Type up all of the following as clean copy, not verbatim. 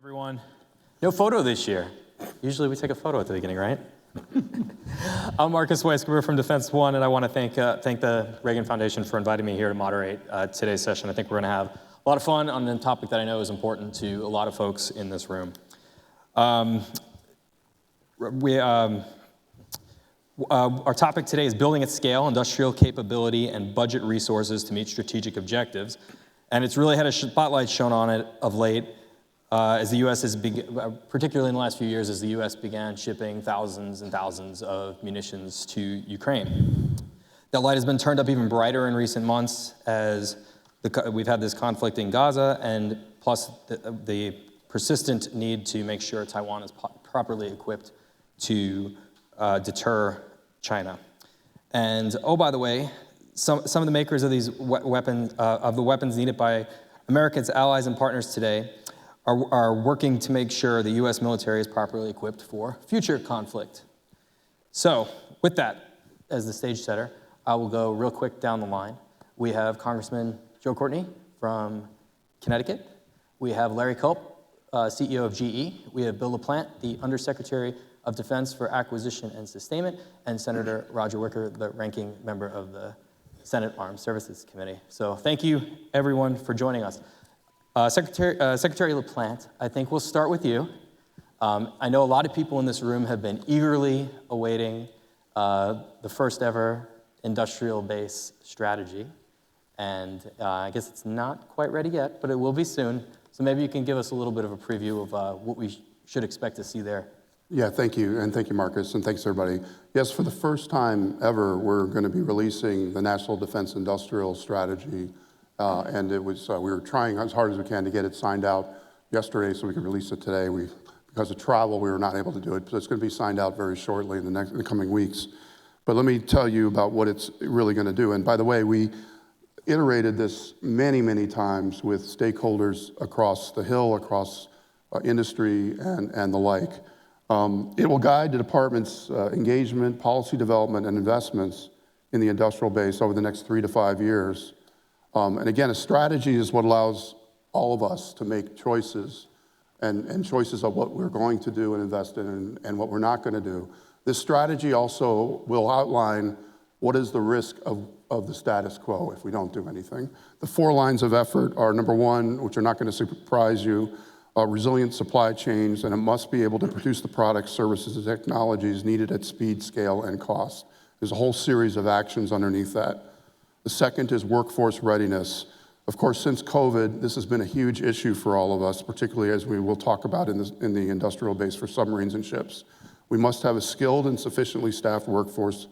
Everyone, no photo this year. Usually we take a photo at the beginning, right? I'm Marcus Weisgerber from Defense One, and I want to thank the Reagan Foundation for inviting me here to moderate today's session. I think we're going to have a lot of fun on a topic that I know is important to a lot of folks in this room. Our topic today is building at scale, industrial capability, and budget resources to meet strategic objectives. And it's really had a spotlight shown on it of late as the U.S. has, particularly in the last few years, as the U.S. began shipping thousands and thousands of munitions to Ukraine. That light has been turned up even brighter in recent months as we've had this conflict in Gaza, and plus the persistent need to make sure Taiwan is properly equipped to deter China. And oh, by the way, some of the makers of these weapons, of the weapons needed by America's allies and partners today, are working to make sure the U.S. military is properly equipped for future conflict. So, with that as the stage setter, I will go real quick down the line. We have Congressman Joe Courtney from Connecticut. We have Larry Culp, CEO of GE. We have Bill LaPlante, the Undersecretary of Defense for Acquisition and Sustainment, and Senator Roger Wicker, the ranking member of the Senate Armed Services Committee. So thank you, everyone, for joining us. Secretary LaPlante, I think we'll start with you. I know a lot of people in this room have been eagerly awaiting the first ever industrial base strategy. And I guess it's not quite ready yet, but it will be soon. So maybe you can give us a little bit of a preview of what we should expect to see there. Yeah, thank you, and thank you, Marcus, and thanks, everybody. Yes, for the first time ever, we're going to be releasing the National Defense Industrial Strategy. And it was, we were trying as hard as we can to get it signed out yesterday so we could release it today. Because of travel, we were not able to do it. So it's going to be signed out very shortly in the coming weeks. But let me tell you about what it's really going to do. And by the way, we iterated this many, many times with stakeholders across the Hill, across industry, and the like. It will guide the department's engagement, policy development, and investments in the industrial base over the next 3 to 5 years. And again, a strategy is what allows all of us to make choices and choices of what we're going to do and invest in and what we're not going to do. This strategy also will outline what is the risk of the status quo if we don't do anything. The 4 lines of effort are, number 1, which are not going to surprise you, resilient supply chains, and it must be able to produce the products, services, and technologies needed at speed, scale, and cost. There's a whole series of actions underneath that. The second is workforce readiness. Of course, since COVID, this has been a huge issue for all of us, particularly as we will talk about in the industrial base for submarines and ships. We must have a skilled and sufficiently staffed workforce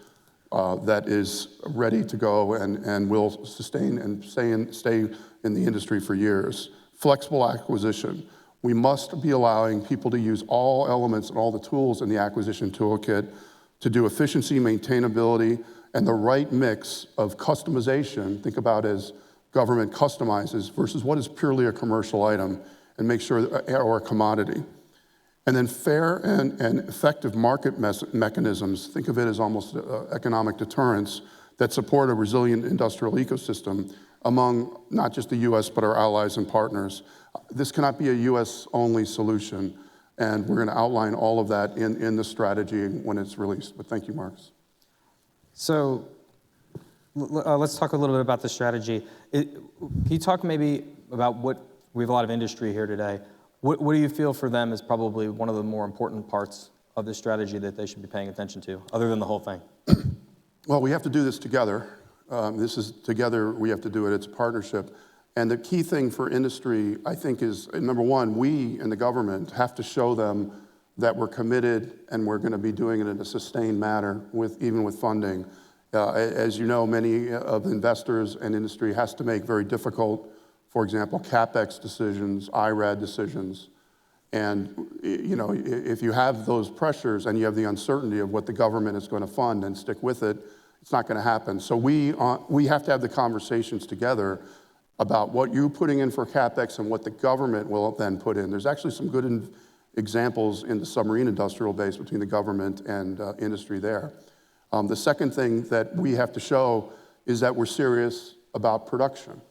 that is ready to go and will sustain and stay in the industry for years. Flexible acquisition. We must be allowing people to use all elements and all the tools in the acquisition toolkit to do efficiency, maintainability, and the right mix of customization, think about as government customizes versus what is purely a commercial item, and make sure, or a commodity. And then fair and effective market mechanisms, think of it as almost economic deterrence that support a resilient industrial ecosystem among not just the US, but our allies and partners. This cannot be a US only solution, and we're going to outline all of that in the strategy when it's released. But thank you, Marcus. So let's talk a little bit about the strategy. Can you talk maybe about we have a lot of industry here today. What do you feel for them is probably one of the more important parts of the strategy that they should be paying attention to, other than the whole thing? Well, we have to do this together. This is together, we have to do it. It's a partnership. And the key thing for industry, I think, is, number 1, we in the government have to show them that we're committed and we're going to be doing it in a sustained manner, even with funding. As you know, many of the investors and industry has to make very difficult, for example, CapEx decisions, IRAD decisions. And if you have those pressures and you have the uncertainty of what the government is going to fund and stick with it, it's not going to happen. So we have to have the conversations together about what you're putting in for CapEx and what the government will then put in. There's actually some good examples in the submarine industrial base between the government and industry there. The second thing that we have to show is that we're serious about production.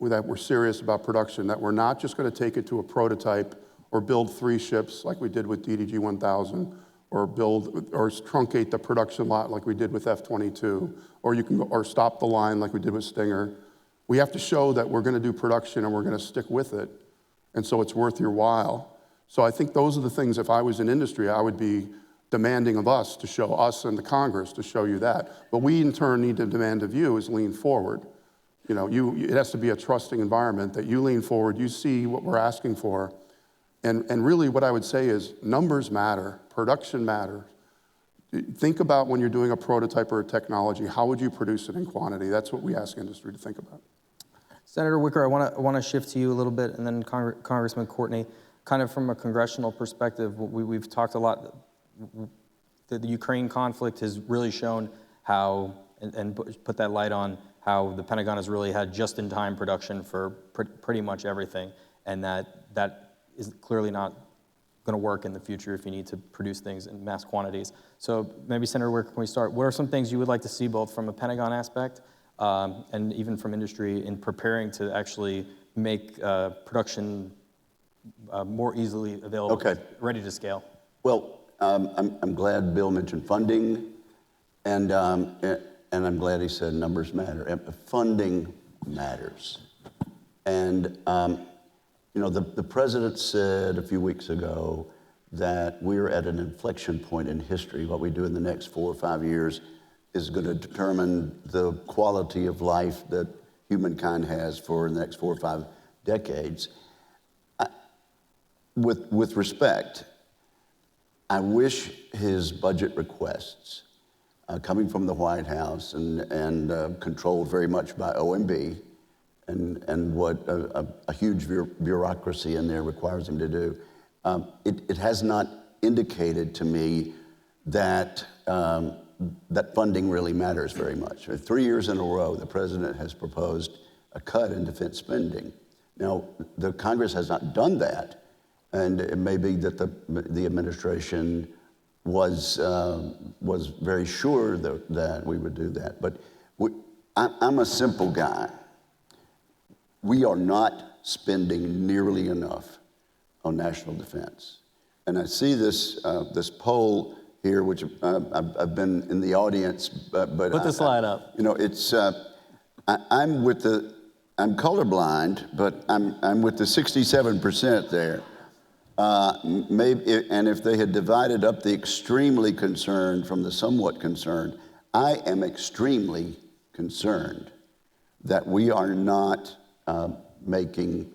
that we're serious about production, that we're not just going to take it to a prototype or build 3 ships like we did with DDG 1000, or truncate the production lot like we did with F-22, or stop the line like we did with Stinger. We have to show that we're going to do production and we're going to stick with it, and so it's worth your while. So I think those are the things, if I was in industry, I would be demanding of us to show, us and the Congress to show you that. But we in turn need to demand of you is lean forward. You know, it has to be a trusting environment that you lean forward, you see what we're asking for. And really what I would say is numbers matter, production matters. Think about when you're doing a prototype or a technology, how would you produce it in quantity? That's what we ask industry to think about. Senator Wicker, I want to shift to you a little bit, and then Congressman Courtney, kind of from a congressional perspective, we've talked a lot. The Ukraine conflict has really shown how, and put that light on how the Pentagon has really had just-in-time production for pretty much everything, and that is clearly not going to work in the future if you need to produce things in mass quantities. So maybe, Senator, where can we start? What are some things you would like to see both from a Pentagon aspect and even from industry in preparing to actually make production more easily available, ready to scale? Well, I'm glad Bill mentioned funding, and I'm glad he said numbers matter. Funding matters. And you know, the president said a few weeks ago that we're at an inflection point in history. What we do in the next 4 or 5 years is going to determine the quality of life that humankind has for the next 4 or 5 decades. With respect, I wish his budget requests, coming from the White House and controlled very much by OMB, and what a huge bureaucracy in there requires him to do, it has not indicated to me that that funding really matters very much. 3 years in a row, the president has proposed a cut in defense spending. Now, the Congress has not done that, and it may be that the administration was very sure that we would do that. But I'm a simple guy. We are not spending nearly enough on national defense. And I see this poll here, which I've been in the audience, but put the slide up. You know, it's I'm colorblind, but I'm with the 67% there. Maybe, and if they had divided up the extremely concerned from the somewhat concerned, I am extremely concerned that we are not making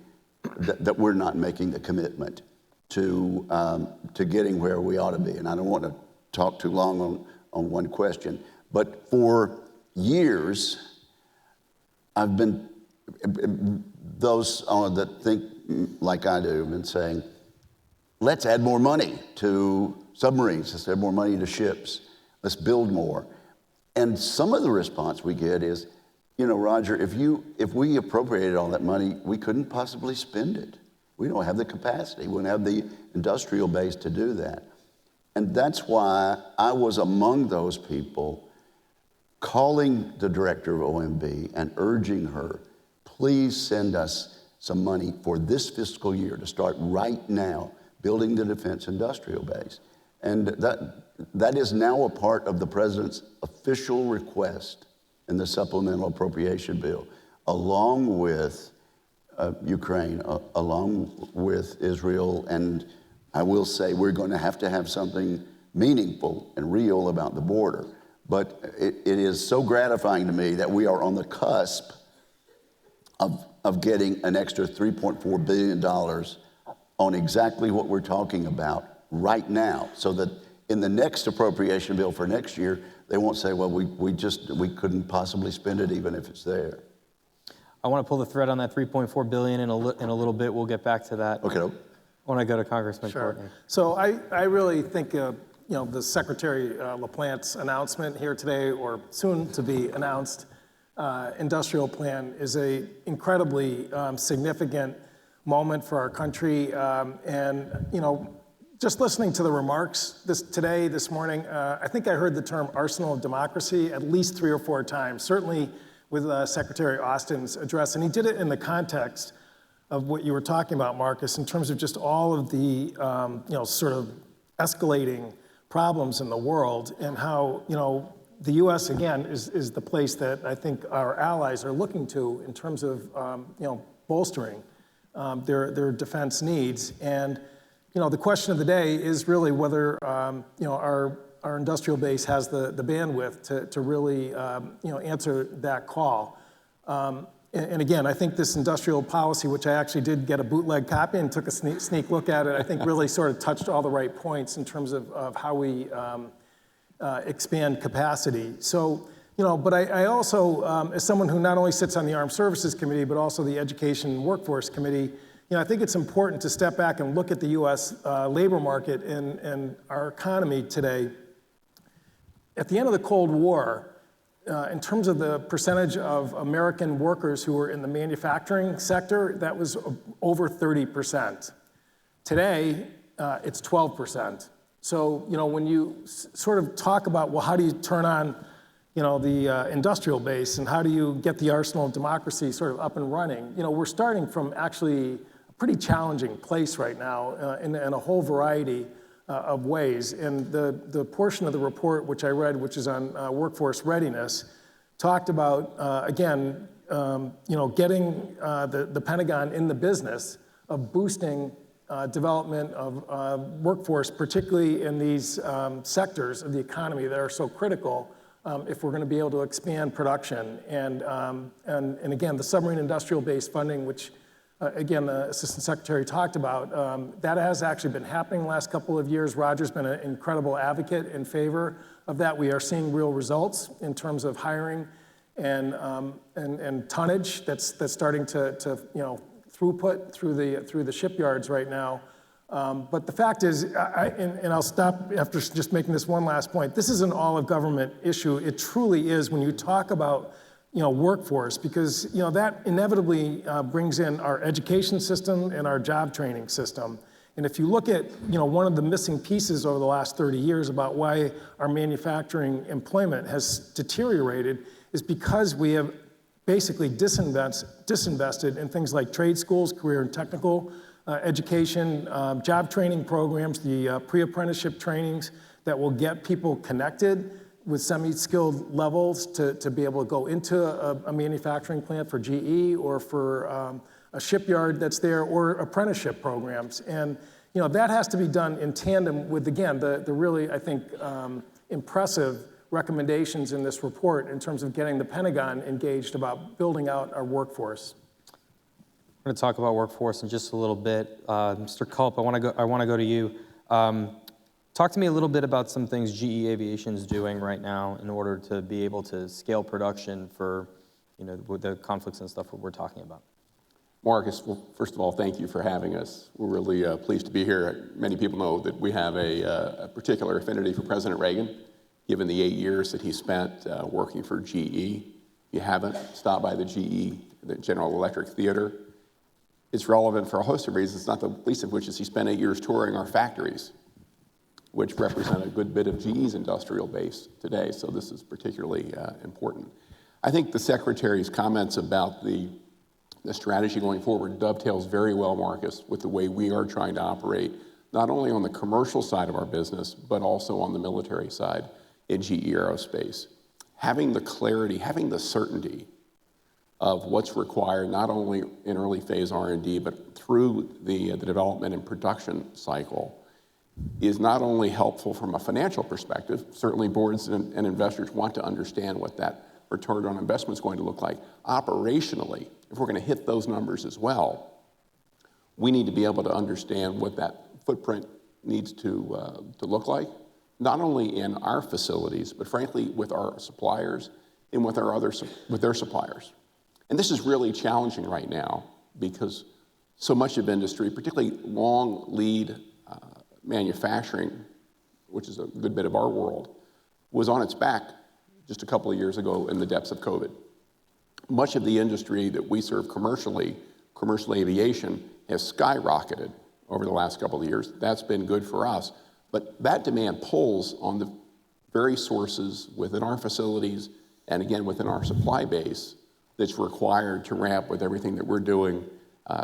the commitment to getting where we ought to be. And I don't want to talk too long on one question, but for years, I've been, those that think like I do have been saying, let's add more money to submarines, let's add more money to ships, let's build more. And some of the response we get is, you know, Roger, if we appropriated all that money, we couldn't possibly spend it. We don't have the capacity. We don't have the industrial base to do that. And that's why I was among those people calling the director of OMB and urging her, please send us some money for this fiscal year to start right now building the defense industrial base. And that is now a part of the president's official request in the supplemental appropriation bill, along with Ukraine, along with Israel. And I will say we're going to have something meaningful and real about the border. But it is so gratifying to me that we are on the cusp of getting an extra $3.4 billion on exactly what we're talking about right now, so that in the next appropriation bill for next year, they won't say, well, we couldn't possibly spend it even if it's there. I want to pull the thread on that $3.4 billion in a little bit. We'll get back to that. Okay. I want to go to Congressman Courtney. So I really think you know, the Secretary LaPlante's announcement here today, or soon to be announced, industrial plan is a incredibly significant moment for our country. And you know, just listening to the remarks this morning, I think I heard the term arsenal of democracy at least 3 or 4 times. Certainly with Secretary Austin's address, and he did it in the context of what you were talking about, Marcus, in terms of just all of the sort of escalating problems in the world, and how the U.S. again is the place that I think our allies are looking to in terms of bolstering their defense needs. And the question of the day is really whether our industrial base has the bandwidth to really answer that call. And again, I think this industrial policy, which I actually did get a bootleg copy and took a sneak look at it, I think really sort of touched all the right points in terms of how we expand capacity. So, but I also, as someone who not only sits on the Armed Services Committee, but also the Education and Workforce Committee, I think it's important to step back and look at the U.S. Labor market and our economy today. At the end of the Cold War, in terms of the percentage of American workers who were in the manufacturing sector, that was over 30%. Today, it's 12%. So, when you sort of talk about, well, how do you turn on, the industrial base, and how do you get the arsenal of democracy sort of up and running? We're starting from actually a pretty challenging place right now in a whole variety of ways. And the portion of the report which I read, which is on workforce readiness, talked about, again, getting the Pentagon in the business of boosting development of workforce, particularly in these sectors of the economy that are so critical if we're going to be able to expand production. And again, the submarine industrial base funding, which again, the Assistant Secretary talked about, that has actually been happening the last couple of years. Roger's been an incredible advocate in favor of that. We are seeing real results in terms of hiring and tonnage that's starting to throughput through the shipyards right now. But the fact is, and I'll stop after just making this one last point, this is an all-of-government issue. It truly is when you talk about workforce, because that inevitably brings in our education system and our job training system. And if you look at one of the missing pieces over the last 30 years about why our manufacturing employment has deteriorated is because we have basically disinvested in things like trade schools, career and technical education, job training programs, the pre-apprenticeship trainings that will get people connected with semi-skilled levels to be able to go into a manufacturing plant for GE or for a shipyard that's there, or apprenticeship programs. And that has to be done in tandem with, again, the really, I think, impressive recommendations in this report in terms of getting the Pentagon engaged about building out our workforce. We're going to talk about workforce in just a little bit. Mr. Culp, I want to go to you. Talk to me a little bit about some things GE Aviation is doing right now in order to be able to scale production for with the conflicts and stuff that we're talking about. Marcus, well, first of all, thank you for having us. We're really pleased to be here. Many people know that we have a particular affinity for President Reagan, given the 8 years that he spent working for GE. If you haven't, stop by the General Electric Theater. It's relevant for a host of reasons, not the least of which is he spent 8 years touring our factories, which represent a good bit of GE's industrial base today, so this is particularly important. I think the Secretary's comments about the strategy going forward dovetails very well, Marcus, with the way we are trying to operate, not only on the commercial side of our business, but also on the military side in GE Aerospace. Having the clarity, having the certainty of what's required, not only in early phase R&D, but through the development and production cycle, is not only helpful from a financial perspective. Certainly boards and investors want to understand what that return on investment is going to look like. Operationally, if we're going to hit those numbers as well, we need to be able to understand what that footprint needs to look like, not only in our facilities, but frankly with our suppliers and with their suppliers. And this is really challenging right now because so much of industry, particularly long lead manufacturing, which is a good bit of our world, was on its back just a couple of years ago in the depths of COVID. Much of the industry that we serve commercially, commercial aviation, has skyrocketed over the last couple of years. That's been good for us, but that demand pulls on the very sources within our facilities and again within our supply base that's required to ramp with everything that we're doing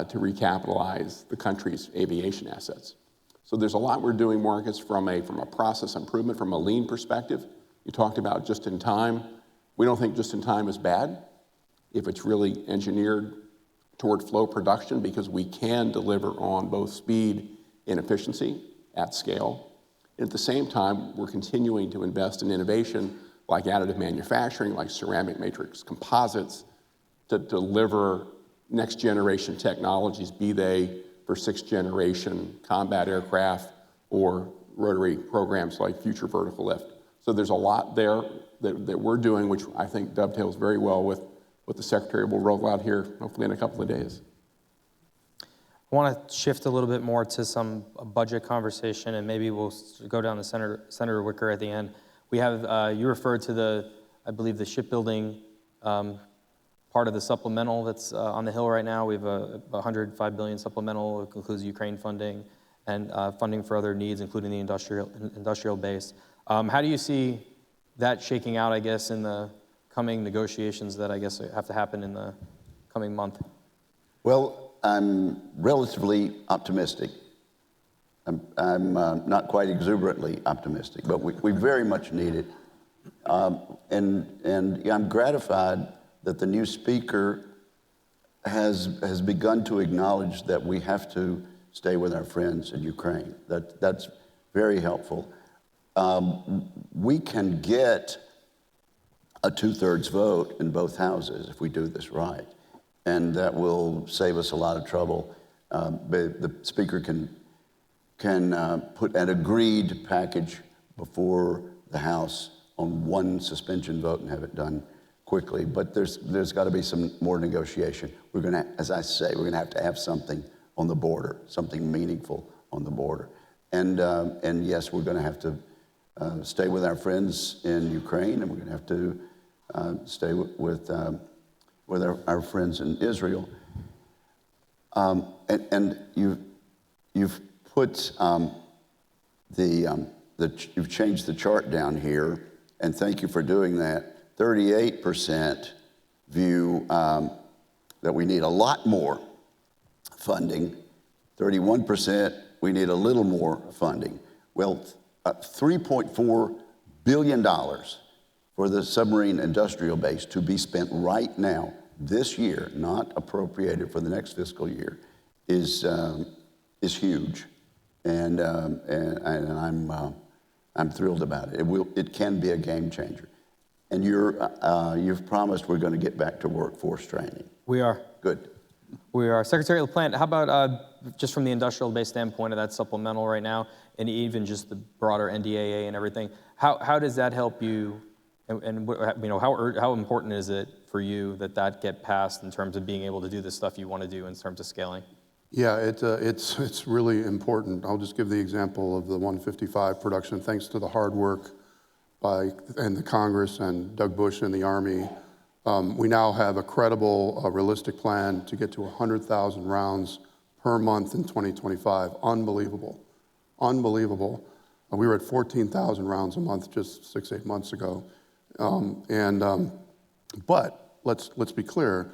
to recapitalize the country's aviation assets. So there's a lot we're doing, Marcus, from a process improvement, from a lean perspective. You talked about just in time. We don't think just in time is bad if it's really engineered toward flow production, because we can deliver on both speed and efficiency at scale. And at the same time, we're continuing to invest in innovation like additive manufacturing, like ceramic matrix composites, to deliver next generation technologies, be they for 6th generation combat aircraft or rotary programs like future vertical lift. So there's a lot there that we're doing, which I think dovetails very well with what the Secretary will roll out here, hopefully in a couple of days. I want to shift a little bit more to some budget conversation, and maybe we'll go down to Senator Wicker at the end. We have, you referred to I believe the shipbuilding part of the supplemental that's on the Hill right now. We have a $105 billion supplemental. It includes Ukraine funding and funding for other needs, including the industrial base. How do you see that shaking out, I guess, in the coming negotiations that I guess have to happen in the coming month? Well, I'm relatively optimistic. I'm not quite exuberantly optimistic, but we very much need it. And I'm gratified that the new speaker has begun to acknowledge that we have to stay with our friends in Ukraine. That's very helpful. We can get a 2/3 vote in both houses if we do this right, and that will save us a lot of trouble. The speaker can put an agreed package before the House on one suspension vote and have it done quickly. But there's got to be some more negotiation. We're going to, as I say, we're going to have something on the border, something meaningful on the border. And yes, we're going to have to stay with our friends in Ukraine, and we're going to have to stay with our friends in Israel. And you've put you've changed the chart down here, and thank you for doing that. 38% view that we need a lot more funding. 31% we need a little more funding. Well, $3.4 billion for the submarine industrial base to be spent right now, this year, not appropriated for the next fiscal year, is huge, and I'm thrilled about it. It can be a game changer, and you've promised we're going to get back to workforce training. We are. Good. We are. Secretary LaPlante, how about just from the industrial base standpoint of that supplemental right now, and even just the broader NDAA and everything, how does that help you, and how important is it for you that get passed in terms of being able to do the stuff you want to do in terms of scaling? Yeah, it's really important. I'll just give the example of the 155 production. Thanks to the hard work and the Congress and Doug Bush and the Army, we now have a credible, realistic plan to get to 100,000 rounds per month in 2025. Unbelievable. Unbelievable. We were at 14,000 rounds a month just 6-8 months ago. But let's be clear.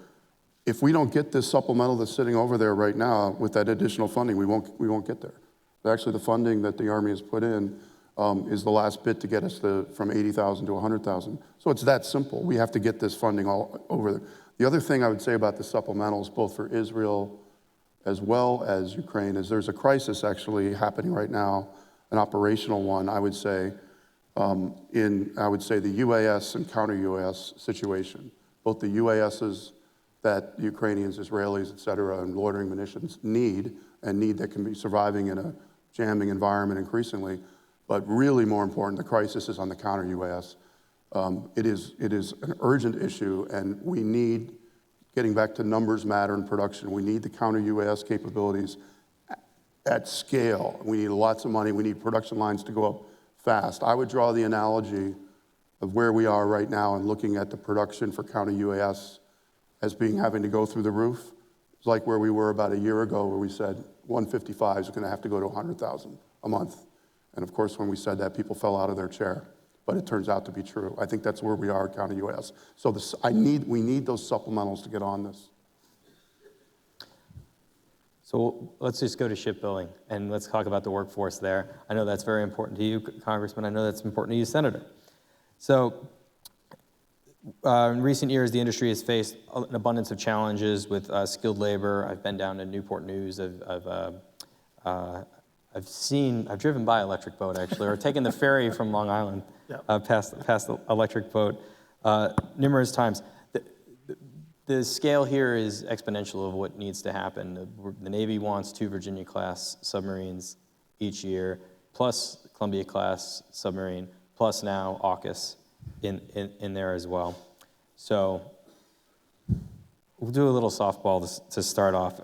If we don't get this supplemental that's sitting over there right now with that additional funding, we won't get there. Actually, the funding that the Army has put in is the last bit to get us from 80,000 to 100,000. So it's that simple. We have to get this funding all over there. The other thing I would say about the supplementals, both for Israel as well as Ukraine, is there's a crisis actually happening right now, an operational one, I would say, the UAS and counter-UAS situation. Both the UASs that Ukrainians, Israelis, et cetera, and loitering munitions need that can be surviving in a jamming environment increasingly. But really more important, the crisis is on the counter-UAS. It is an urgent issue, and we need, getting back to numbers matter in production, we need the counter-UAS capabilities at scale. We need lots of money. We need production lines to go up fast. I would draw the analogy of where we are right now and looking at the production for counter-UAS as having to go through the roof. It's like where we were about a year ago where we said 155 is going to have to go to 100,000 a month. And of course, when we said that, people fell out of their chair. but it turns out to be true. I think that's where we are county US. So we need those supplementals to get on this. So let's just go to shipbuilding and let's talk about the workforce there. I know that's very important to you, Congressman. I know that's important to you, Senator. So in recent years, the industry has faced an abundance of challenges with skilled labor. I've been down to Newport News. I've driven by electric boat actually, or taken the ferry from Long Island past the electric boat numerous times. The scale here is exponential of what needs to happen. The Navy wants 2 Virginia-class submarines each year, plus Columbia-class submarine, plus now AUKUS in there as well. So we'll do a little softball to start off.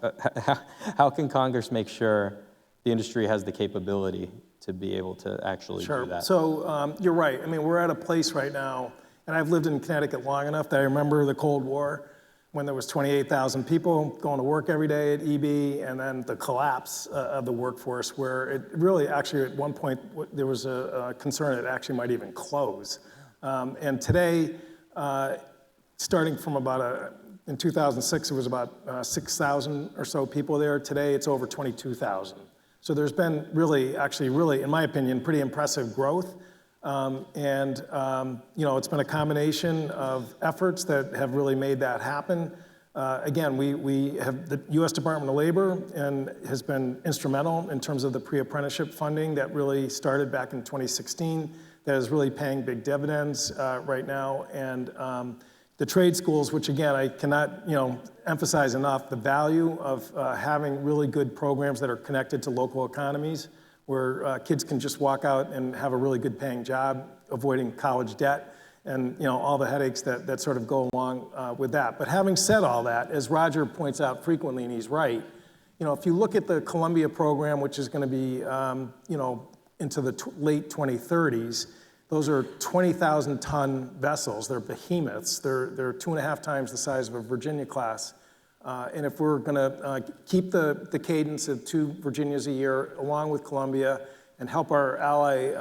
How can Congress make sure the industry has the capability to be able to actually do that? So you're right. I mean, we're at a place right now, and I've lived in Connecticut long enough that I remember the Cold War, when there was 28,000 people going to work every day at EB, and then the collapse of the workforce, where it really actually at one point there was a concern that it actually might even close. And today, starting from in 2006, it was about 6,000 or so people there. Today, it's over 22,000. So there's been really, in my opinion, pretty impressive growth. It's been a combination of efforts that have really made that happen. Again, we have the U.S. Department of Labor and has been instrumental in terms of the pre-apprenticeship funding that really started back in 2016, that is really paying big dividends right now. And the trade schools, which again, I cannot emphasize enough the value of having really good programs that are connected to local economies, where kids can just walk out and have a really good paying job, avoiding college debt, and all the headaches that sort of go along with that. But having said all that, as Roger points out frequently, and he's right, if you look at the Columbia program, which is going to be into the late 2030s, those are 20,000-ton vessels. They're behemoths. They're 2.5 times the size of a Virginia class. And if we're going to keep the cadence of 2 Virginias a year, along with Columbia, and help our ally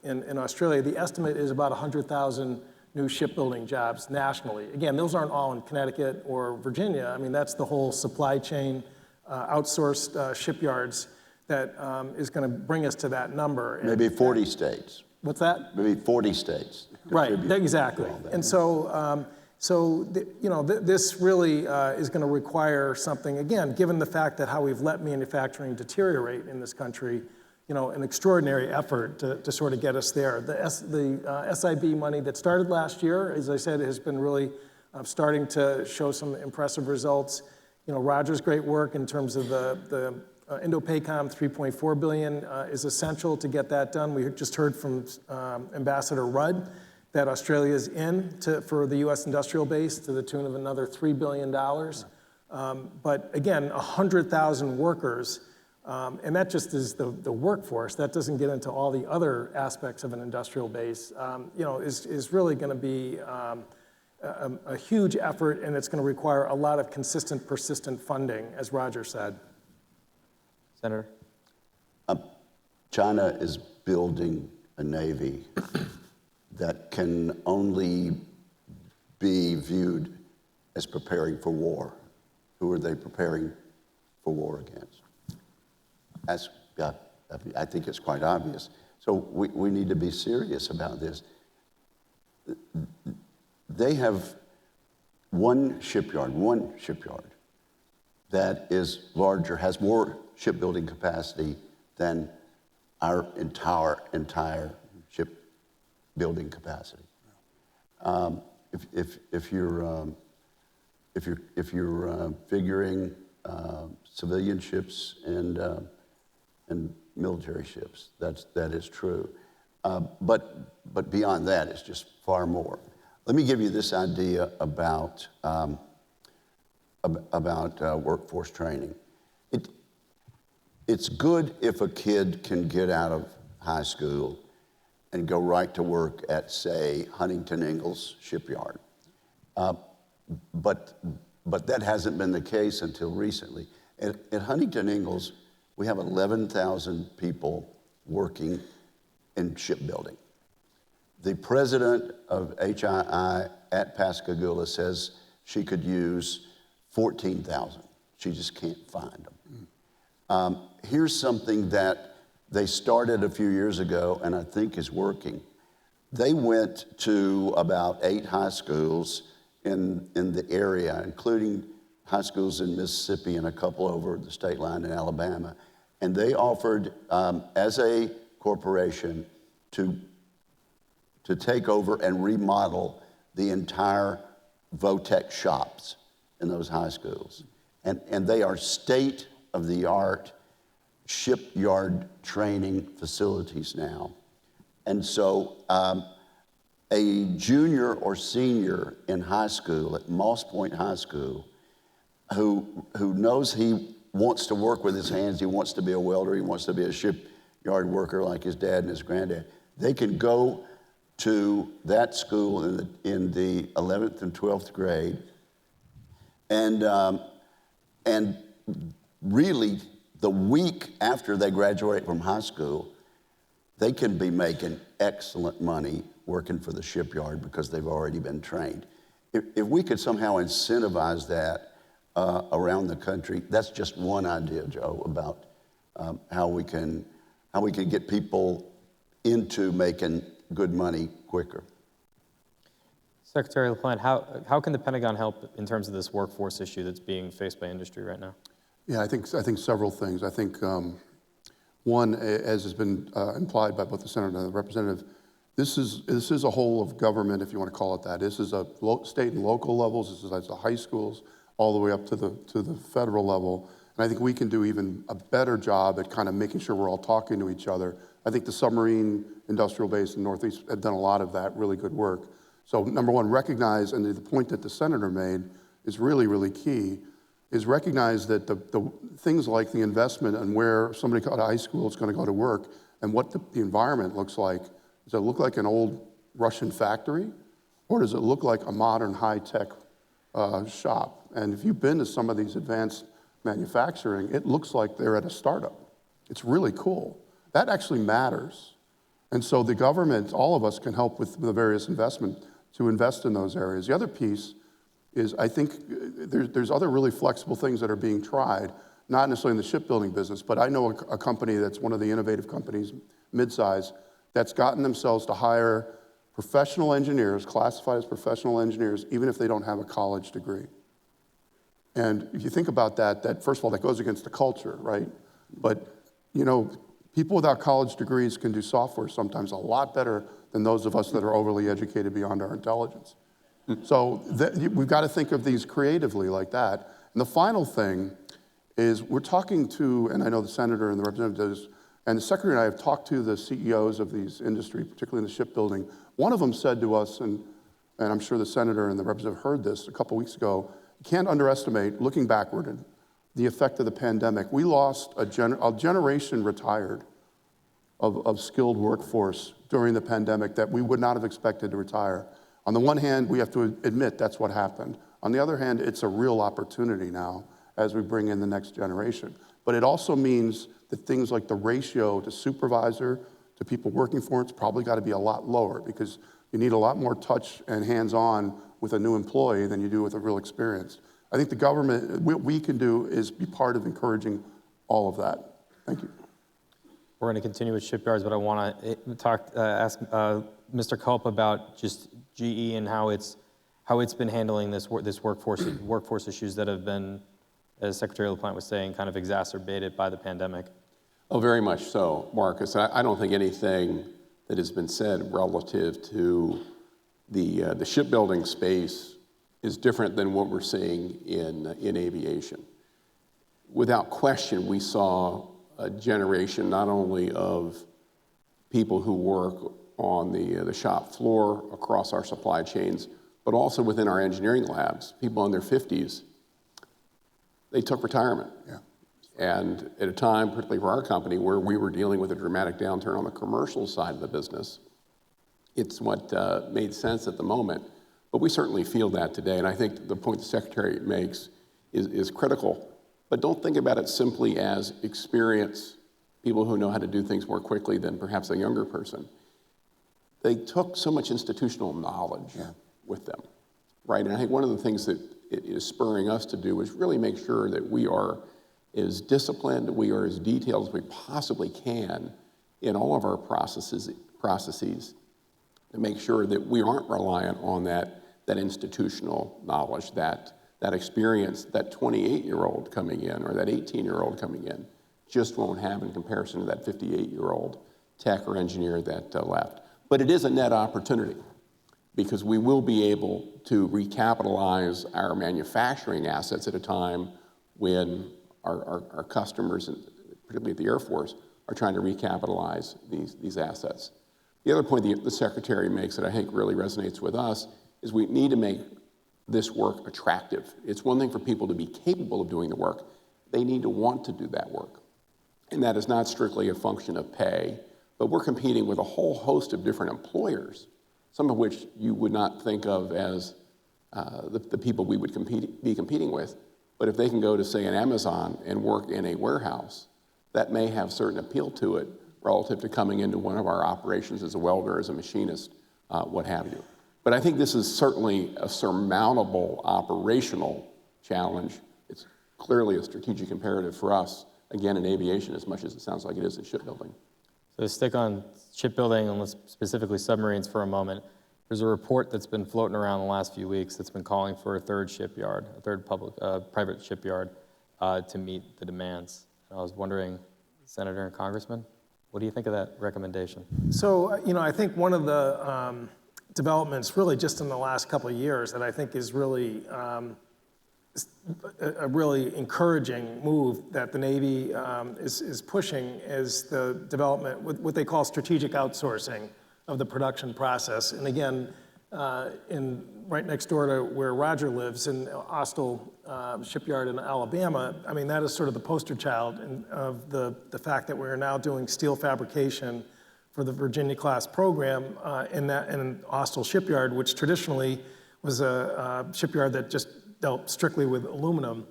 in Australia, the estimate is about 100,000 new shipbuilding jobs nationally. Again, those aren't all in Connecticut or Virginia. I mean, that's the whole supply chain, outsourced shipyards that is going to bring us to that number. Maybe 40 states. What's that? Maybe 40 states. Right, exactly. And so, this really is going to require something, again, given the fact that how we've let manufacturing deteriorate in this country, an extraordinary effort to sort of get us there. The SIB money that started last year, as I said, has been really starting to show some impressive results. Roger's great work in terms of the Indo-PACOM $3.4 billion is essential to get that done. We just heard from Ambassador Rudd that Australia is for the U.S. industrial base to the tune of another $3 billion. But again, 100,000 workers, and that just is the workforce. That doesn't get into all the other aspects of an industrial base, is really going to be a huge effort, and it's going to require a lot of consistent, persistent funding, as Roger said. Senator? China is building a Navy that can only be viewed as preparing for war. Who are they preparing for war against? I think it's quite obvious. So we need to be serious about this. They have one shipyard that is larger, has more shipbuilding capacity than our entire shipbuilding capacity. If you're figuring civilian ships and military ships, that is true. But beyond that, it's just far more. Let me give you this idea about workforce training. It's good if a kid can get out of high school and go right to work at, say, Huntington Ingalls Shipyard. But that hasn't been the case until recently. At Huntington Ingalls, we have 11,000 people working in shipbuilding. The president of HII at Pascagoula says she could use 14,000. She just can't find them. Here's something that they started a few years ago and I think is working. They went to about 8 high schools in the area, including high schools in Mississippi and a couple over the state line in Alabama. And they offered, as a corporation, to take over and remodel the entire Votech shops in those high schools. And they are state-of-the-art shipyard training facilities now. And so a junior or senior in high school at Moss Point High School who knows he wants to work with his hands, he wants to be a welder, he wants to be a shipyard worker like his dad and his granddad, they can go to that school in the 11th and 12th grade and really the week after they graduate from high school, they can be making excellent money working for the shipyard because they've already been trained. If we could somehow incentivize that around the country, that's just one idea, Joe, about how we can get people into making good money quicker. Secretary LaPlante, how can the Pentagon help in terms of this workforce issue that's being faced by industry right now? Yeah, I think several things. I think one, as has been implied by both the senator and the representative, this is a whole of government, if you want to call it that. This is a state and local levels. This is at the high schools, all the way up to the federal level. And I think we can do even a better job at kind of making sure we're all talking to each other. I think the submarine industrial base in the Northeast have done a lot of that really good work. So number one, recognize, and the point that the senator made is really, really key, is recognize that the things like the investment and where somebody out of high school is going to go to work and what the environment looks like. Does it look like an old Russian factory, or does it look like a modern high-tech shop? And if you've been to some of these advanced manufacturing, it looks like they're at a startup. It's really cool. That actually matters. And so the government, all of us can help with the various investment to invest in those areas. The other piece is I think there's other really flexible things that are being tried, not necessarily in the shipbuilding business, but I know a company that's one of the innovative companies, mid-size, that's gotten themselves to hire professional engineers, classified as professional engineers, even if they don't have a college degree. And if you think about that first of all, that goes against the culture, right? But, you know, people without college degrees can do software sometimes a lot better than those of us that are overly educated beyond our intelligence. So we've got to think of these creatively like that. And the final thing is we're talking to, and I know the senator and the representatives, and the secretary and I have talked to the CEOs of these industry, particularly in the shipbuilding. One of them said to us, and I'm sure the senator and the representative heard this a couple weeks ago, you can't underestimate, looking backward, the effect of the pandemic. We lost a generation retired of skilled workforce during the pandemic that we would not have expected to retire. On the one hand, we have to admit that's what happened. On the other hand, it's a real opportunity now as we bring in the next generation. But it also means that things like the ratio to supervisor to people working for it's probably got to be a lot lower because you need a lot more touch and hands-on with a new employee than you do with a real experienced. I think the government, what we can do is be part of encouraging all of that. Thank you. We're going to continue with shipyards, but I want to ask Mr. Culp about just GE and how it's been handling this workforce issues that have been, as Secretary LaPlante was saying, kind of exacerbated by the pandemic. Oh, very much so, Marcus. I don't think anything that has been said relative to the shipbuilding space is different than what we're seeing in aviation. Without question, we saw a generation not only of people who work on the shop floor across our supply chains, but also within our engineering labs. People in their 50s, they took retirement. Yeah. And at a time, particularly for our company, where we were dealing with a dramatic downturn on the commercial side of the business, it's what made sense at the moment. But we certainly feel that today, and I think the point the Secretary makes is critical. But don't think about it simply as experience, people who know how to do things more quickly than perhaps a younger person. they took so much institutional knowledge with them, right? And I think one of the things that it is spurring us to do is really make sure that we are as disciplined, we are as detailed as we possibly can in all of our processes to make sure that we aren't reliant on that institutional knowledge, that experience that 28-year-old coming in or that 18-year-old coming in just won't have in comparison to that 58-year-old tech or engineer that left. But it is a net opportunity because we will be able to recapitalize our manufacturing assets at a time when our customers, and particularly at the Air Force, are trying to recapitalize these assets. The other point the Secretary makes that I think really resonates with us is we need to make this work attractive. It's one thing for people to be capable of doing the work. They need to want to do that work. And that is not strictly a function of pay, but we're competing with a whole host of different employers, some of which you would not think of as the people we would be competing with. But if they can go to, say, an Amazon and work in a warehouse, that may have certain appeal to it relative to coming into one of our operations as a welder, as a machinist, what have you. But I think this is certainly a surmountable operational challenge. It's clearly a strategic imperative for us, again, in aviation, as much as it sounds like it is in shipbuilding. So to stick on shipbuilding and specifically submarines for a moment, there's a report that's been floating around the last few weeks that's been calling for a third shipyard, a third private shipyard to meet the demands. And I was wondering, Senator and Congressman, what do you think of that recommendation? So, I think one of the developments really just in the last couple of years that I think is really a really encouraging move that the Navy is pushing is the development, what they call strategic outsourcing of the production process. And again, right next door to where Roger lives in Austell Shipyard in Alabama, I mean, that is sort of the poster child of the fact that we're now doing steel fabrication for the Virginia-class program in Austell Shipyard, which traditionally was a shipyard that just dealt strictly with aluminum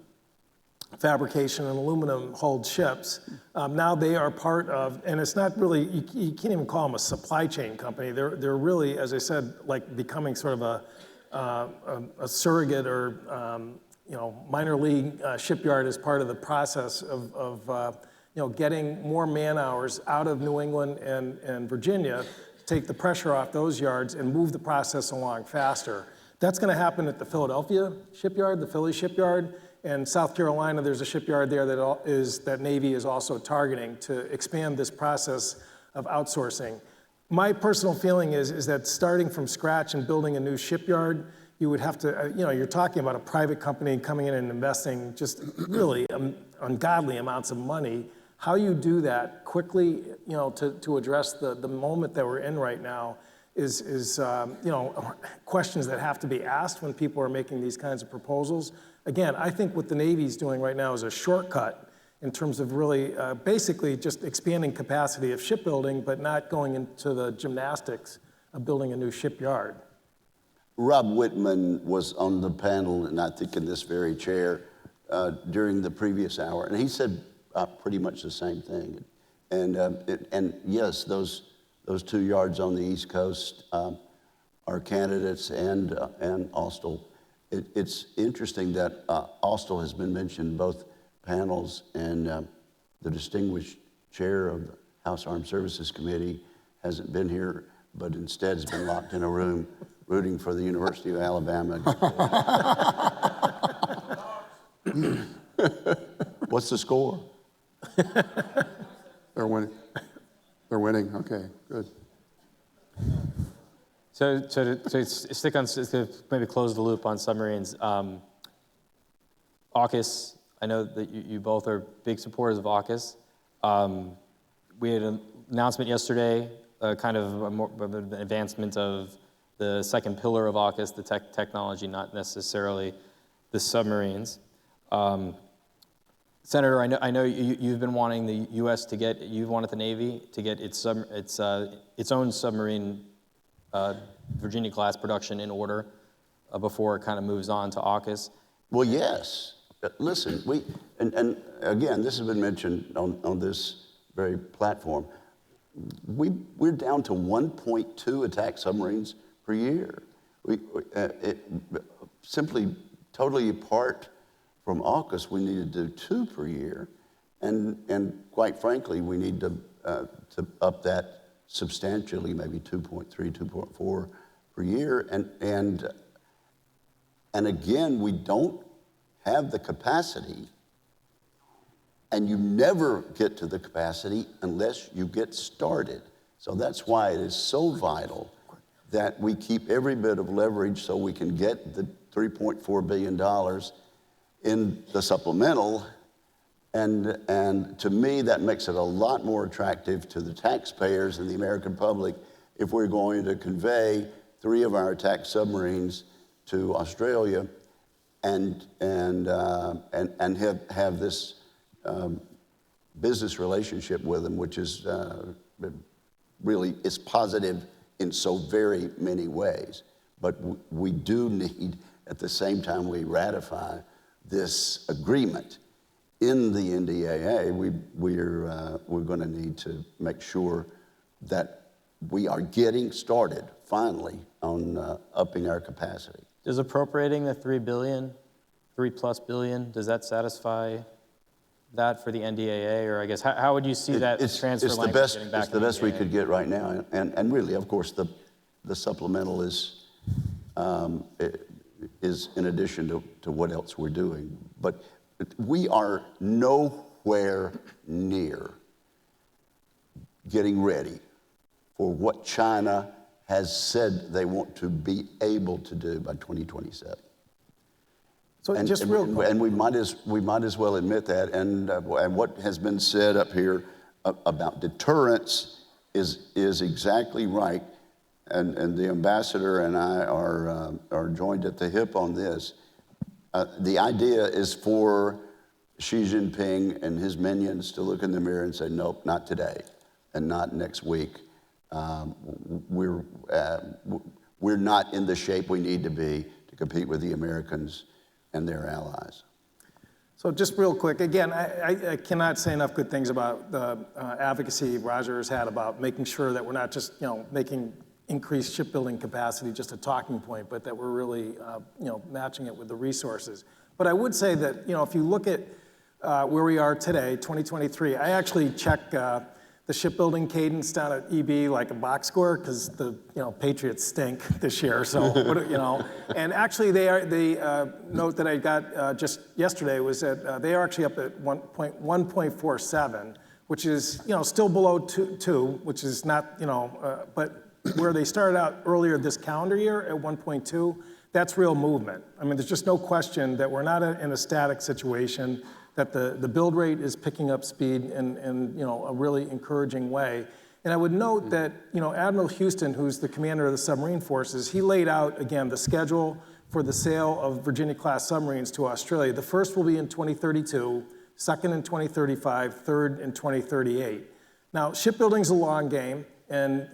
fabrication and aluminum-hulled ships. Now they are part of, and it's not really, you can't even call them a supply chain company. They're really, as I said, like becoming sort of a surrogate or minor league shipyard as part of the process of getting more man hours out of New England and Virginia, take the pressure off those yards and move the process along faster. That's going to happen at the Philadelphia shipyard, the Philly shipyard, and South Carolina. There's a shipyard there that Navy is also targeting to expand this process of outsourcing. My personal feeling is that starting from scratch and building a new shipyard, you would have to, you're talking about a private company coming in and investing just really ungodly amounts of money. How you do that quickly, to address the moment that we're in right now is questions that have to be asked when people are making these kinds of proposals. Again, I think what the Navy's doing right now is a shortcut in terms of really basically just expanding capacity of shipbuilding, but not going into the gymnastics of building a new shipyard. Rob Whitman was on the panel, and I think in this very chair, during the previous hour, and he said pretty much the same thing. And yes, those two yards on the East Coast are candidates and Austell. It's interesting that Austell has been mentioned in both panels, and the distinguished chair of the House Armed Services Committee hasn't been here, but instead has been locked in a room rooting for the University of Alabama. What's the score? They're winning. They're winning. Okay, good. So to stick on, to maybe close the loop on submarines, AUKUS, I know that you both are big supporters of AUKUS. We had an announcement yesterday, kind of more of an advancement of the second pillar of AUKUS, the technology, not necessarily the submarines. Senator, I know you've been wanting the U.S. to get, you've wanted the Navy to get its own submarine Virginia-class production in order before it kind of moves on to AUKUS. Well, yes. Listen, and again, this has been mentioned on this very platform. we're down to 1.2 attack submarines per year. Simply totally apart from AUKUS, we need to do 2 per year. And quite frankly, we need to up that substantially, maybe 2.3, 2.4 per year. And again, we don't have the capacity, and you never get to the capacity unless you get started. So that's why it is so vital that we keep every bit of leverage so we can get the $3.4 billion in the supplemental. And to me, that makes it a lot more attractive to the taxpayers and the American public if we're going to convey 3 of our attack submarines to Australia and have this business relationship with them, which is really is positive in so very many ways. But we do need, at the same time we ratify this agreement in the NDAA, we're going to need to make sure that we are getting started finally on upping our capacity. Does appropriating the $3 plus billion, does that satisfy that for the NDAA? Or I guess, how would you see that transfer language getting back It's the best we could get right now. And really, of course, the supplemental is in addition to what else we're doing. But we are nowhere near getting ready for what China has said they want to be able to do by 2027. So And we might as well admit that. And what has been said up here about deterrence is exactly right. And the ambassador and I are joined at the hip on this. The idea is for Xi Jinping and his minions to look in the mirror and say, nope, not today, and not next week. We're not in the shape we need to be to compete with the Americans and their allies. So just real quick, again, I cannot say enough good things about the advocacy Roger has had about making sure that we're not just making increased shipbuilding capacity just a talking point, but that we're really matching it with the resources. But I would say that if you look at where we are today, 2023, I actually check the shipbuilding cadence down at EB like a box score because the Patriots stink this year. So and actually the note that I got just yesterday was that they are actually up at 1.47, which is still below 2, which is not but where they started out earlier this calendar year at 1.2, that's real movement. I mean, there's just no question that we're not in a static situation, that the build rate is picking up speed in a really encouraging way. And I would note that Admiral Houston, who's the commander of the submarine forces, he laid out, again, the schedule for the sale of Virginia-class submarines to Australia. The first will be in 2032, second in 2035, third in 2038. Now, shipbuilding's a long game. And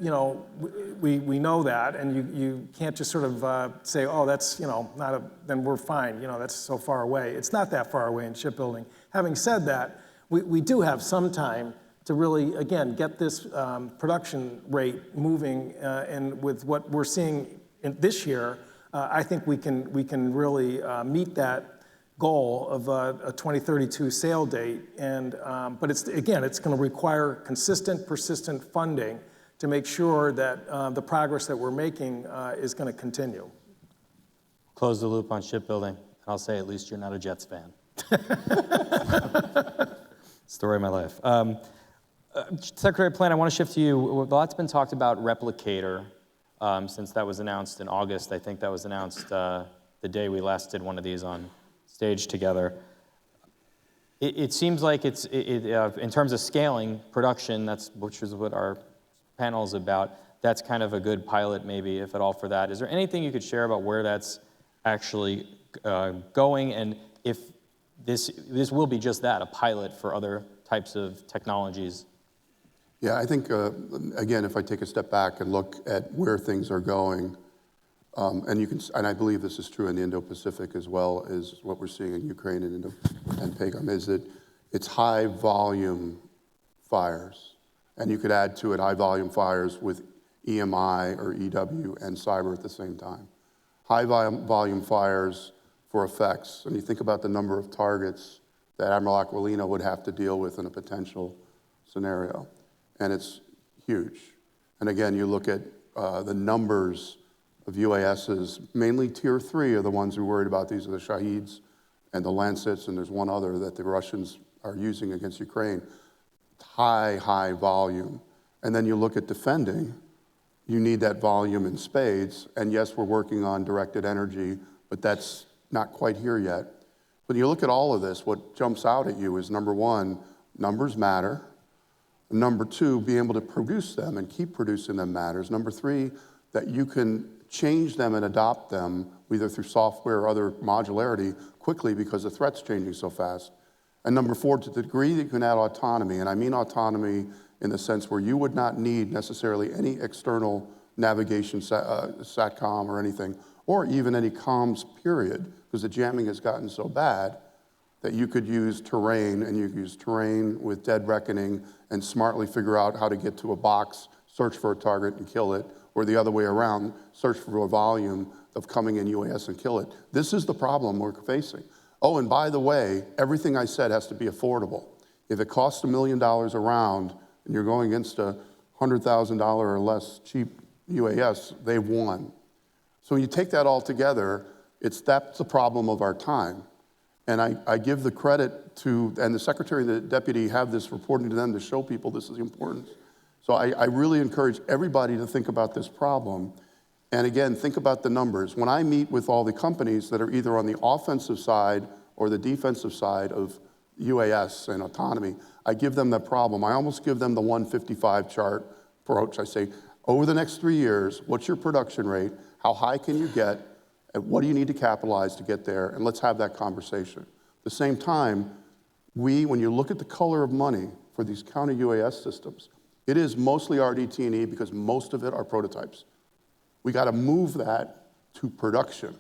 we know that, and you can't just sort of say, oh, that's then we're fine. That's so far away. It's not that far away in shipbuilding. Having said that, we do have some time to really, again, get this production rate moving, and with what we're seeing this year, I think we can really meet that goal of a 2032 sale date. And but it's going to require consistent, persistent funding to make sure that the progress that we're making is going to continue. Close the loop on shipbuilding, and I'll say at least you're not a Jets fan. Story of my life. Secretary Plant, I want to shift to you. A lot's been talked about Replicator since that was announced in August. I think that was announced the day we last did one of these on stage together. It seems like it's in terms of scaling production, which is what our panel is about. That's kind of a good pilot, maybe, if at all, for that. Is there anything you could share about where that's actually going, and if this will be just that, a pilot for other types of technologies? Yeah, I think, again, if I take a step back and look at where things are going, and I believe this is true in the Indo-Pacific as well as what we're seeing in Ukraine and Pentagons, is that it's high volume fires. And you could add to it high volume fires with EMI or EW and cyber at the same time. High volume fires for effects, and you think about the number of targets that Admiral Aquilino would have to deal with in a potential scenario, and it's huge. And again, you look at the numbers of UASs, mainly tier 3 are the ones we're worried about. These are the Shaheeds and the Lancets, and there's one other that the Russians are using against Ukraine. High volume. And then you look at defending, you need that volume in spades. And yes, we're working on directed energy, but that's not quite here yet. When you look at all of this, what jumps out at you is, number one, numbers matter. Number two, being able to produce them and keep producing them matters. Number three, that you can change them and adopt them, either through software or other modularity, quickly because the threat's changing so fast. And number four, to the degree that you can add autonomy, and I mean autonomy in the sense where you would not need necessarily any external navigation, SATCOM or anything, or even any comms period, because the jamming has gotten so bad that you could use terrain, and you could use terrain with dead reckoning and smartly figure out how to get to a box, search for a target and kill it, or the other way around, search for a volume of coming in UAS and kill it. This is the problem we're facing. Oh, and by the way, everything I said has to be affordable. If it costs $1 million a round and you're going against a $100,000 or less cheap UAS, they've won. So when you take that all together, that's the problem of our time. And I give the credit to, and the Secretary and the Deputy have this reporting to them to show people this is the importance. So I really encourage everybody to think about this problem. And again, think about the numbers. When I meet with all the companies that are either on the offensive side or the defensive side of UAS and autonomy, I give them the problem. I almost give them the 155 chart approach. I say, over the next 3 years, what's your production rate? How high can you get? And what do you need to capitalize to get there? And let's have that conversation. At the same time, when you look at the color of money for these counter UAS systems, it is mostly RDT&E because most of it are prototypes. We got to move that to production.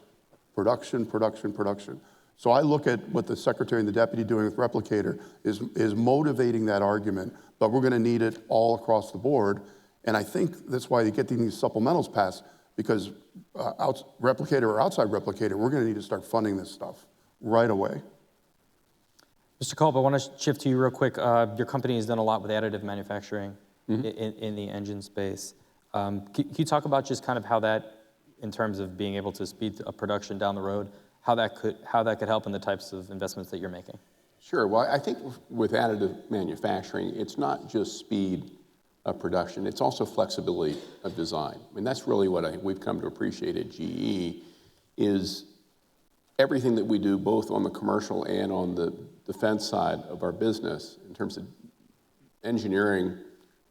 So I look at what the Secretary and the Deputy doing with Replicator is motivating that argument, but we're going to need it all across the board. And I think that's why they get these supplementals passed, because Replicator or outside Replicator, we're going to need to start funding this stuff right away. Mr. Culp, I want to shift to you real quick. Your company has done a lot with additive manufacturing in the engine space. Can you talk about just kind of how that, in terms of being able to speed up production down the road, how that could help in the types of investments that you're making? Sure. Well, I think with additive manufacturing, it's not just speed of production, it's also flexibility of design. I mean, that's really what we've come to appreciate at GE, is everything that we do, both on the commercial and on the defense side of our business, in terms of engineering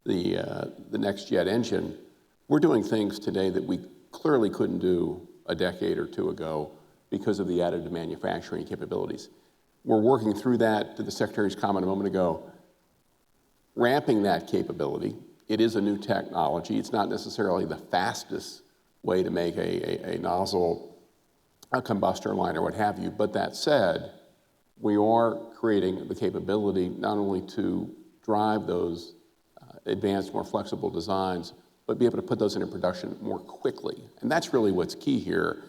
the next jet engine, we're doing things today that we clearly couldn't do a decade or two ago because of the additive manufacturing capabilities. We're working through that, to the Secretary's comment a moment ago, ramping that capability. It is a new technology. It's not necessarily the fastest way to make a nozzle, a combustor line, or what have you. But that said, we are creating the capability not only to drive those advanced, more flexible designs, but be able to put those into production more quickly. And that's really what's key here,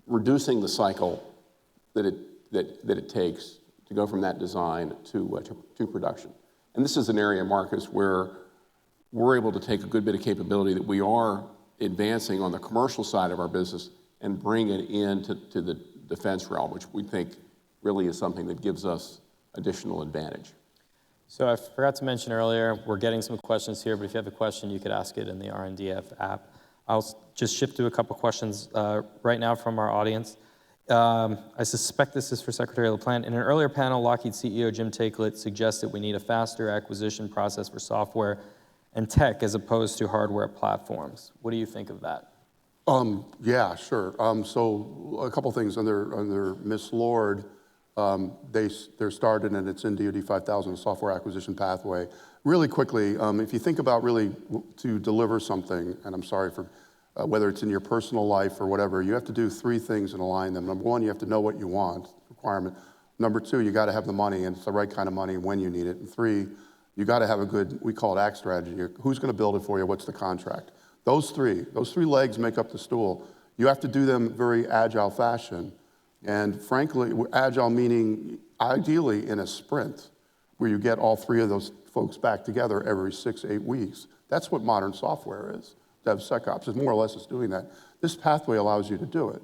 reducing the cycle that it takes to go from that design to production. And this is an area, Marcus, where we're able to take a good bit of capability that we are advancing on the commercial side of our business and bring it into the defense realm, which we think really is something that gives us additional advantage. So I forgot to mention earlier, we're getting some questions here, but if you have a question, you could ask it in the RNDF app. I'll just shift to a couple questions right now from our audience. I suspect this is for Secretary LaPlante. In an earlier panel, Lockheed CEO Jim Takelet suggested we need a faster acquisition process for software and tech as opposed to hardware platforms. What do you think of that? Yeah, sure. So a couple things under Miss Lord. They're started, and it's in DoD 5000, software acquisition pathway. Really quickly, if you think about really to deliver something, and I'm sorry for whether it's in your personal life or whatever, you have to do three things and align them. Number one, you have to know what you want, requirement. Number two, you got to have the money, and it's the right kind of money when you need it. And three, You got to have a good, we call it act strategy. Who's going to build it for you? What's the contract? Those three legs make up the stool. You have to do them very agile fashion. And frankly, agile meaning ideally in a sprint where you get all three of those folks back together every 6 to 8 weeks. That's what modern software is. DevSecOps is more or less is doing that. This pathway allows you to do it.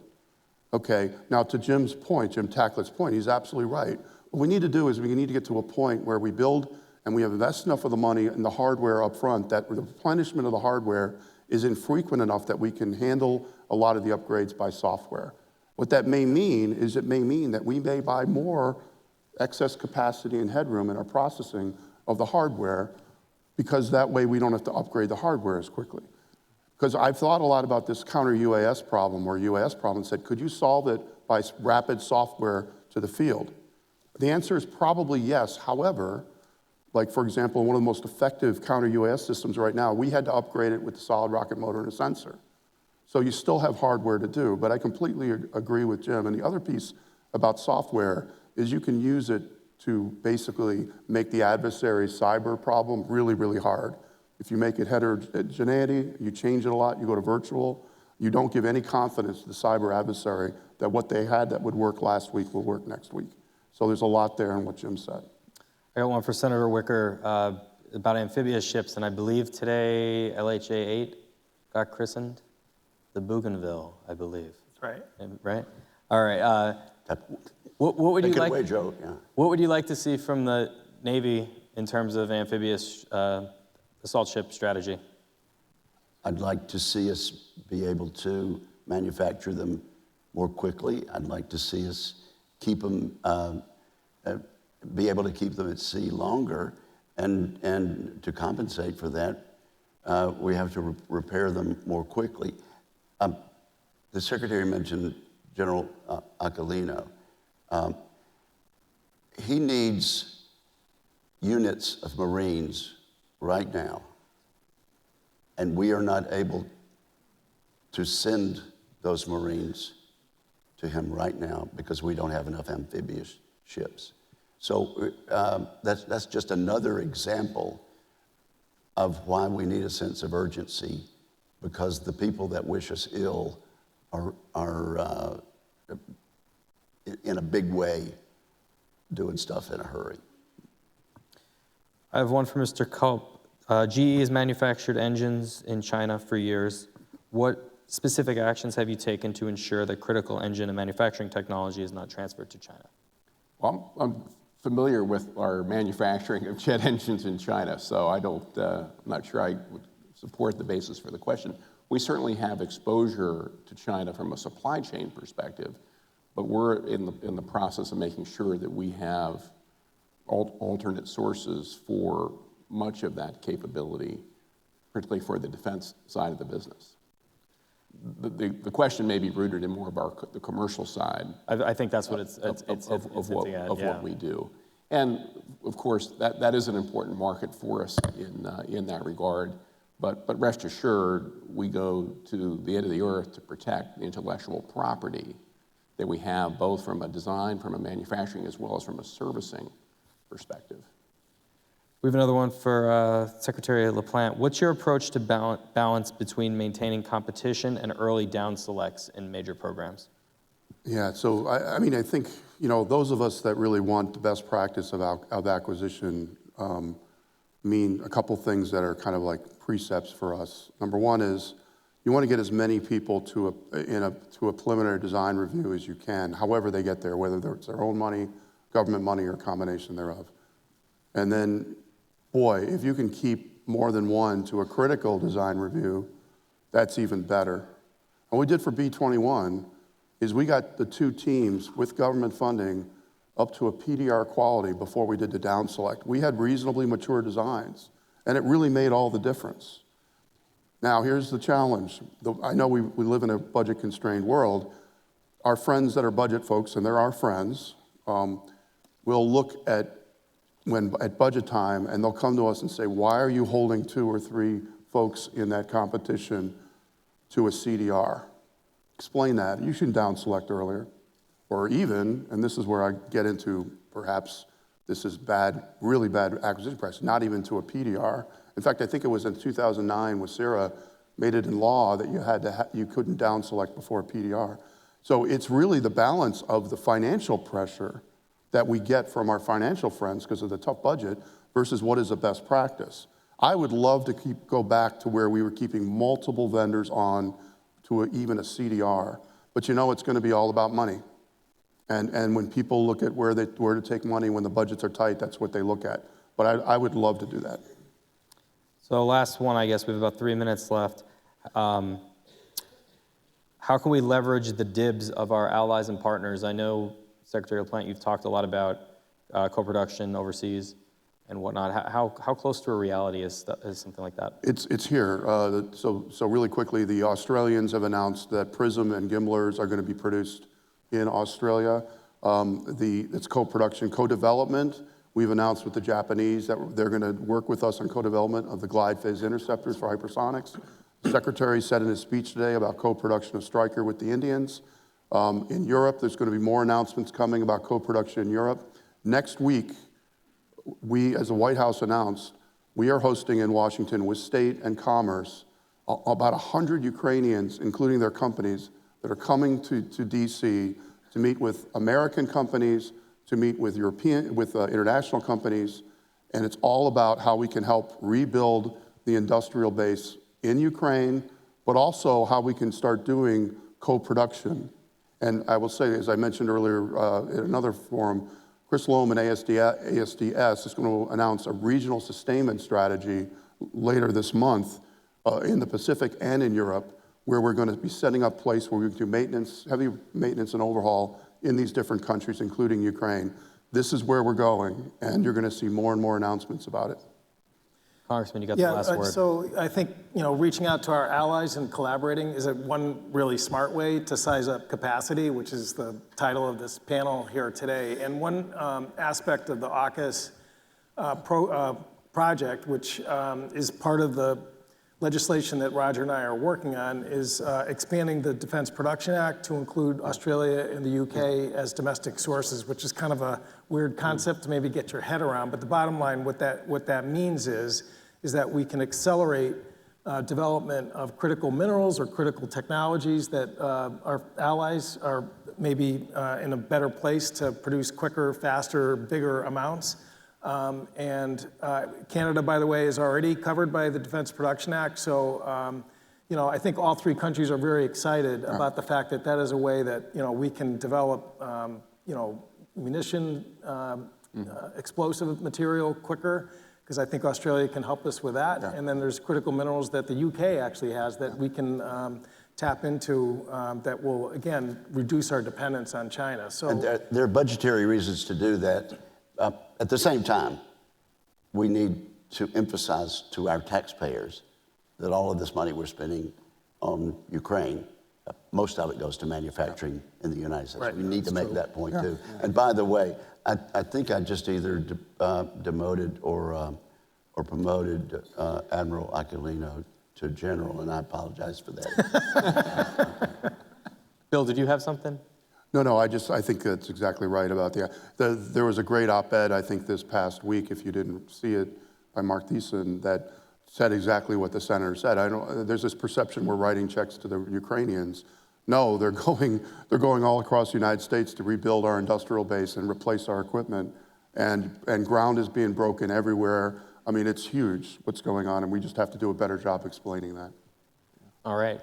Okay, now to Jim Tacklett's point, he's absolutely right. What we need to do is we need to get to a point where we build and we have invested enough of the money in the hardware up front that the replenishment of the hardware is infrequent enough that we can handle a lot of the upgrades by software. What that may mean is it may mean that we may buy more excess capacity and headroom in our processing of the hardware because that way we don't have to upgrade the hardware as quickly. Because I've thought a lot about this counter UAS problem or UAS problem and said, could you solve it by rapid software to the field? The answer is probably yes. However, like for example, one of the most effective counter UAS systems right now, we had to upgrade it with a solid rocket motor and a sensor. So you still have hardware to do, but I completely agree with Jim. And the other piece about software is you can use it to basically make the adversary's cyber problem really, really hard. If you make it heterogeneity, you change it a lot, you go to virtual, you don't give any confidence to the cyber adversary that what they had that would work last week will work next week. So there's a lot there in what Jim said. I got one for Senator Wicker about amphibious ships, and I believe today LHA-8 got christened, the Bougainville, I believe. That's right. Right? All right. What would you Take it like? away, Joe. Yeah. What would you like to see from the Navy in terms of amphibious assault ship strategy? I'd like to see us be able to manufacture them more quickly. I'd like to see us keep them, be able to keep them at sea longer, and to compensate for that, we have to repair them more quickly. The Secretary mentioned General Aquilino. He needs units of Marines right now, and we are not able to send those Marines to him right now because we don't have enough amphibious ships. So that's just another example of why we need a sense of urgency, because the people that wish us ill are in a big way doing stuff in a hurry. I have one for Mr. Culp. GE has manufactured engines in China for years. What specific actions have you taken to ensure that critical engine and manufacturing technology is not transferred to China? Well, I'm familiar with our manufacturing of jet engines in China, so I'm not sure I would support the basis for the question. We certainly have exposure to China from a supply chain perspective, but we're in the process of making sure that we have alternate sources for much of that capability, particularly for the defense side of the business. The question may be rooted in more of the commercial side. I think that's what it's what we do. And of course, that is an important market for us in that regard. But rest assured, we go to the end of the earth to protect the intellectual property that we have, both from a design, from a manufacturing, as well as from a servicing perspective. We have another one for Secretary LaPlante. What's your approach to balance between maintaining competition and early down selects in major programs? Yeah, so I mean, I think, those of us that really want the best practice of acquisition mean a couple things that are kind of like precepts for us. Number one is you want to get as many people to a preliminary design review as you can, however they get there, whether it's their own money, government money, or a combination thereof. And then, boy, if you can keep more than one to a critical design review, that's even better. And what we did for B-21 is we got the two teams with government funding up to a PDR quality before we did the down select. We had reasonably mature designs, and it really made all the difference. Now, here's the challenge. I know we live in a budget-constrained world. Our friends that are budget folks, and they're our friends, will look at budget time, and they'll come to us and say, why are you holding 2 or 3 folks in that competition to a CDR? Explain that. You should down select earlier. Or even, and this is where I get into perhaps This is bad, really bad acquisition price, not even to a PDR. In fact, I think it was in 2009 with CIRA, made it in law that you couldn't down select before a PDR. So it's really the balance of the financial pressure that we get from our financial friends because of the tough budget versus what is the best practice. I would love to go back to where we were keeping multiple vendors on to even a CDR, but you know it's going to be all about money. And when people look at where to take money when the budgets are tight, that's what they look at. But I would love to do that. So last one, I guess we have about 3 minutes left. How can we leverage the dibs of our allies and partners? I know, Secretary LaPlante, you've talked a lot about co-production overseas and whatnot. How close to a reality is something like that? It's here. So really quickly, the Australians have announced that Prism and Gimblers are going to be produced in Australia. It's co-production, co-development. We've announced with the Japanese that they're going to work with us on co-development of the glide phase interceptors for hypersonics. The Secretary said in his speech today about co-production of Stryker with the Indians. In Europe, there's going to be more announcements coming about co-production in Europe. Next week, we, as the White House announced, we are hosting in Washington with State and Commerce about 100 Ukrainians, including their companies, that are coming to DC to meet with American companies, to meet with international companies, and it's all about how we can help rebuild the industrial base in Ukraine, but also how we can start doing co-production. And I will say, as I mentioned earlier in another forum, Chris Loam and ASDS is going to announce a regional sustainment strategy later this month in the Pacific and in Europe, where we're going to be setting up place where we can do maintenance, heavy maintenance and overhaul in these different countries, including Ukraine. This is where we're going, and you're going to see more and more announcements about it. Congressman, you got the last word. So I think, reaching out to our allies and collaborating is one really smart way to size up capacity, which is the title of this panel here today. And one aspect of the AUKUS project, which is part of the legislation that Roger and I are working on, is expanding the Defense Production Act to include Australia and the UK as domestic sources, which is kind of a weird concept to maybe get your head around. But the bottom line, what that means is that we can accelerate development of critical minerals or critical technologies that our allies are maybe in a better place to produce quicker, faster, bigger amounts. Canada, by the way, is already covered by the Defense Production Act. So, I think all three countries are very excited about the fact that that is a way that, we can develop, munition, explosive material quicker, because I think Australia can help us with that. Yeah. And then there's critical minerals that the UK actually has that we can tap into that will, again, reduce our dependence on China. So and there are budgetary reasons to do that. At the same time, we need to emphasize to our taxpayers that all of this money we're spending on Ukraine, most of it goes to manufacturing in the United States. Right. We need to make that point too. Yeah. And by the way, I think I just either demoted or promoted Admiral Aquilino to general, and I apologize for that. Bill, did you have something? No, I think that's exactly right about there was a great op-ed, I think, this past week, if you didn't see it, by Mark Thiessen, that said exactly what the senator said. There's this perception we're writing checks to the Ukrainians. No, they're going all across the United States to rebuild our industrial base and replace our equipment, and ground is being broken everywhere. I mean, it's huge what's going on, and we just have to do a better job explaining that. All right.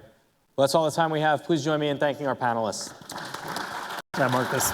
Well, that's all the time we have. Please join me in thanking our panelists. Yeah, Marcus.